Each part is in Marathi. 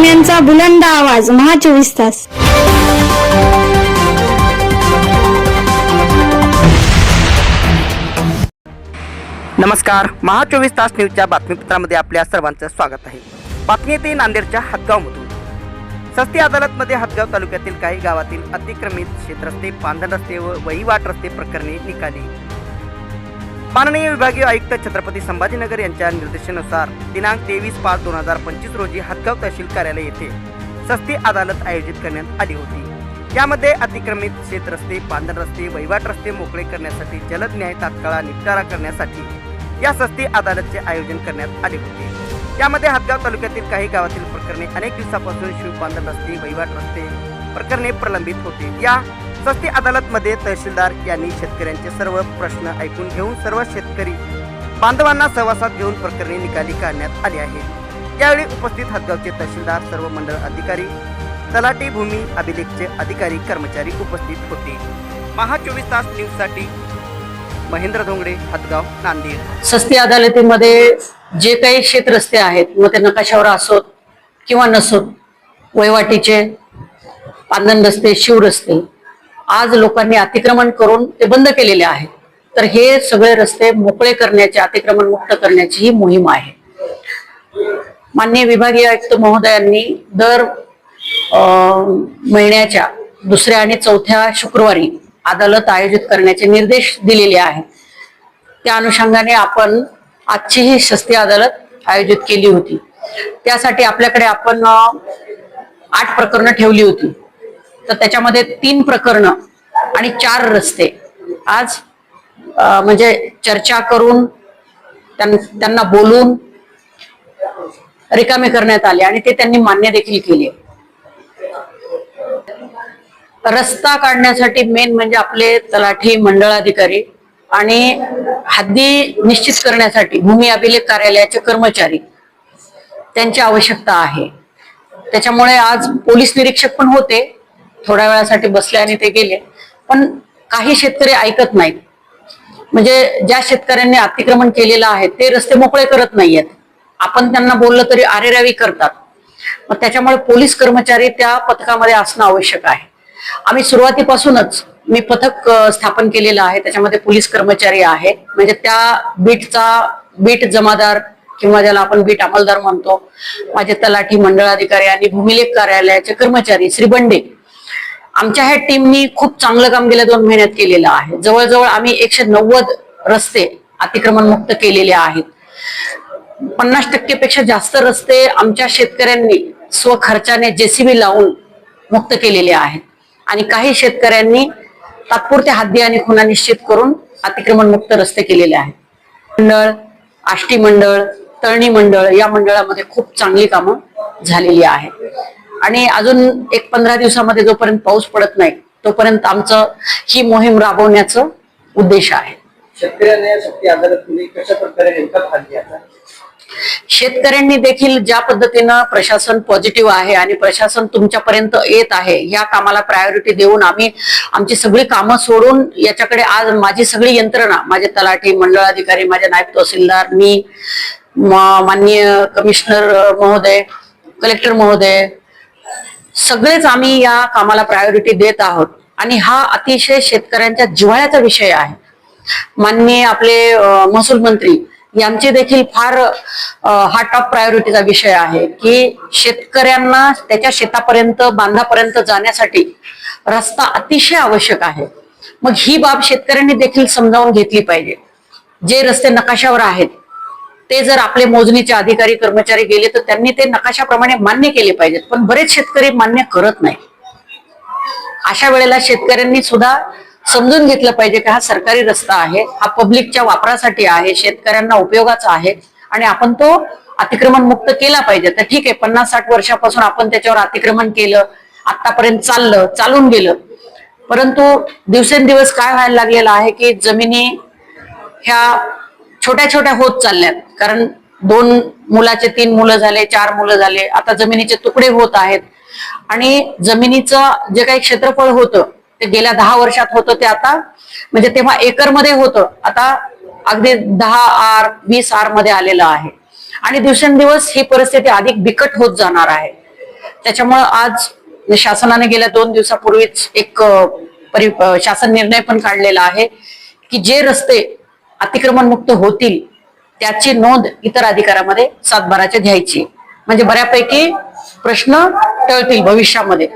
बातम्यांचा बुलंद आवाज महा 24 तास. नमस्कार. महा 24 तास न्यूजच्या बातमीपत्रामध्ये आपल्या सर्वांचं स्वागत आहे. बातमी येते नांदेडच्या हदगावमधून. सस्ती अदालतमध्ये हदगाव तालुक्यातील काही गावातील अतिक्रमित शेतरस्ते, पांधन रस्ते व वहिवाट रस्ते प्रकरणी निकाली. माननीय विभागीय आयुक्त छत्रपती संभाजीनगर यांच्या निर्देशानुसार दिनांक 23/5/2025 रोजी हदगाव तहसील कार्यालय येथे सस्ती अदालत आयोजित करण्यात आली होती. यामध्ये अतिक्रमित शेतरस्ते, पांधन रस्ते, वहिवाट रस्ते मोकळे करण्यासाठी जलद न्याय तात्काळ निपटारा करण्यासाठी या सस्ती अदालतचे आयोजन करण्यात आले होते. यामध्ये हदगाव तालुक्यातील काही गावातील प्रकरणे अनेक दिवसापासून शिवपांधन रस्ते, वहिवाट रस्ते प्रकरणे प्रलंबित होते. या सस्ती अदालतमध्ये तहसीलदार यांनी शेतकऱ्यांचे सर्व प्रश्न ऐकून घेऊन सर्व शेतकरी बांधवांना सहवासात घेऊन प्रकरणे निकाली काढण्यात आली आहे. यावेळी उपस्थित हदगावचे तहसीलदार, सर्व मंडळ अधिकारी, तलाठी, भूमी अभिलेखचे अधिकारी, कर्मचारी उपस्थित होते. महा 24 तास न्यूजसाठी महेंद्र धोंगडे, हदगाव, नांदेड. सस्ती अदालतीमध्ये जे काही शेतरस्ते आहेत, मग ते नकाशावर असोत किंवा नसोत, वहिवाटीचे, पांधन रस्ते, शिवरस्ते, आज लोकांनी अतिक्रमण करून ते बंद केलेले आहेत. तर हे सगळे रस्ते मोकळे करण्याचे, अतिक्रमण मुक्त करण्याची ही मोहीम आहे. माननीय विभागीय आयुक्त महोदयांनी दर महिन्याच्या 2ऱ्या आणि 4थ्या शुक्रवारी अदालत आयोजित करण्याचे निर्देश दिलेले आहेत. त्या अनुषंगाने आपण आजची ही सस्ती अदालत आयोजित केली होती. त्यासाठी आपल्याकडे आपण 8 प्रकरणं ठेवली होती. तर त्याच्यामध्ये 3 प्रकरणं आणि 4 रस्ते आज म्हणजे चर्चा करून त्यांना बोलून रिकामे करण्यात आले आणि ते त्यांनी मान्य देखील केले. रस्ता काढण्यासाठी मेन म्हणजे आपले तलाठी, मंडळाधिकारी आणि हद्दी निश्चित करण्यासाठी भूमी अभिलेख कार्यालयाचे कर्मचारी, त्यांची आवश्यकता आहे. त्याच्यामुळे आज पोलीस निरीक्षक पण होते, थोड्या वेळासाठी बसले आणि ते गेले. पण काही शेतकरी ऐकत नाहीत. म्हणजे ज्या शेतकऱ्यांनी अतिक्रमण केलेलं आहे ते रस्ते मोकळे करत नाहीयेत. आपण त्यांना बोललं तरी आरेरावी करतात. मग त्याच्यामुळे पोलीस कर्मचारी त्या पथकामध्ये असणं आवश्यक आहे. आम्ही सुरुवातीपासूनच मी पथक स्थापन केलेलं आहे. त्याच्यामध्ये पोलीस कर्मचारी आहे, म्हणजे त्या बीट जमादार किंवा ज्याला आपण बीट अंमलदार म्हणतो, माझे तलाठी, मंडळाधिकारी आणि भूमिलेख कार्यालयाचे कर्मचारी श्रीबंडे, आमच्या ह्या टीमनी खूप चांगलं काम गेल्या 2 महिन्यात केलेलं आहे. जवळजवळ आम्ही 190 रस्ते अतिक्रमण मुक्त केलेले आहेत. 50% पेक्षा जास्त रस्ते आमच्या शेतकऱ्यांनी स्वखर्चाने JCB लावून मुक्त केलेले आहेत. आणि काही शेतकऱ्यांनी तात्पुरत्या हद्दी आणि खुणा निश्चित करून अतिक्रमण मुक्त रस्ते केलेले आहेत. मंडळ, आष्टी मंडळ, तळणी मंडळ या मंडळामध्ये खूप चांगली कामं झालेली आहेत. आणि अजून 15 दिवसामध्ये जोपर्यंत पाऊस पडत नाही तोपर्यंत आमचं ही मोहीम राबवण्याचं उद्देश आहे. शेतकऱ्यांनी देखील ज्या पद्धतीनं प्रशासन पॉझिटिव्ह आहे आणि प्रशासन तुमच्यापर्यंत येत आहे, या कामाला प्रायोरिटी देऊन आम्ही आमची सगळी कामं सोडून याच्याकडे आज माझी सगळी यंत्रणा, माझे तलाठी, मंडळाधिकारी, माझे नायब तहसीलदार, मी, माननीय कमिशनर महोदय, कलेक्टर महोदय, सगळेच आम्ही या कामाला प्रायोरिटी देत आहोत. आणि हा अतिशय शेतकऱ्यांच्या जिव्हाळ्याचा विषय आहे. माननीय आपले महसूल मंत्री यांचे देखील फार हा टॉप प्रायोरिटीचा विषय आहे की शेतकऱ्यांना त्याच्या शेतापर्यंत, बांधापर्यंत जाण्यासाठी रस्ता अतिशय आवश्यक आहे. मग ही बाब शेतकऱ्यांनी देखील समजावून घेतली पाहिजे. जे रस्ते नकाशावर आहेत ते जर आपले मोजणीचे अधिकारी, कर्मचारी गेले तर त्यांनी ते नकाशाप्रमाणे मान्य केले पाहिजेत. पण बरेच शेतकरी मान्य करत नाही. अशा वेळेला शेतकऱ्यांनी सुद्धा समजून घेतलं पाहिजे की हा सरकारी रस्ता आहे, हा पब्लिकच्या वापरासाठी आहे, शेतकऱ्यांना उपयोगाचा आहे आणि आपण तो अतिक्रमण मुक्त केला पाहिजे. तर ठीक आहे, 50-60 वर्षापासून आपण त्याच्यावर अतिक्रमण केलं, आतापर्यंत चालून गेलं. परंतु दिवसेंदिवस काय व्हायला लागलेलं आहे की जमिनी ह्या छोट्या छोट्या होत चालल्यात. कारण 2 मुलाचे 3 मुलं झाले, 4 मुलं झाले, आता जमिनीचे तुकडे होत आहेत. आणि जमिनीचं जे काही क्षेत्रफळ होतं ते गेल्या 10 वर्षात होतं, ते आता म्हणजे तेव्हा एकरमध्ये होतं, आता अगदी 10 आर 20 आर मध्ये आलेलं आहे. आणि दिवसेंदिवस ही परिस्थिती अधिक बिकट होत जाणार आहे. त्याच्यामुळं आज शासनाने गेल्या 2 दिवसापूर्वीच एक शासन निर्णय पण काढलेला आहे की जे रस्ते अतिक्रमण मुक्त होतील त्याची नोंद इतर अधिकारामध्ये 7/12च्या घ्यायची, म्हणजे बऱ्यापैकी प्रश्न टळतील भविष्यामध्ये.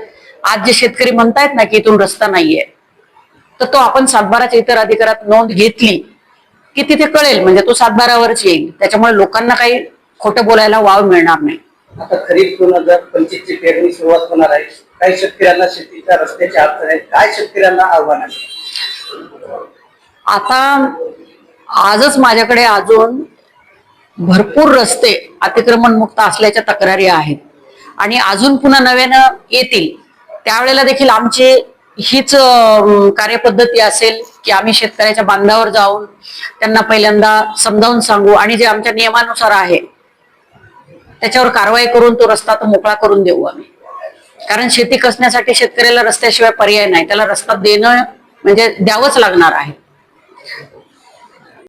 आज जे शेतकरी म्हणतायत ना की इथून रस्ता नाहीये, तर तो आपण 7/12च्या इतर अधिकारात नोंद घेतली की तिथे कळेल, म्हणजे तो 7/12वरच येईल. त्याच्यामुळे लोकांना काही खोटं बोलायला वाव मिळणार नाही. आता खरीप 2025 ची पेरणी सुरुवात होणार आहे. काही शेतकऱ्यांना शेतीच्या रस्त्याची अडचण आहे. काय शेतकऱ्यांना आव्हान आहे? आता आजच माझ्याकडे अजून भरपूर रस्ते अतिक्रमण मुक्त असल्याच्या तक्रारी आहेत आणि अजून पुन्हा नव्यानं येतील. त्यावेळेला देखील आमची हीच कार्यपद्धती असेल की आम्ही शेतकऱ्याच्या बांधावर जाऊन त्यांना पहिल्यांदा समजावून सांगू आणि जे आमच्या नियमानुसार आहे त्याच्यावर कारवाई करून तो रस्ता तो मोकळा करून देऊ आम्ही. कारण शेती कसण्यासाठी शेतकऱ्याला रस्त्याशिवाय पर्याय नाही, त्याला रस्ता देणं म्हणजे द्यावंच लागणार आहे.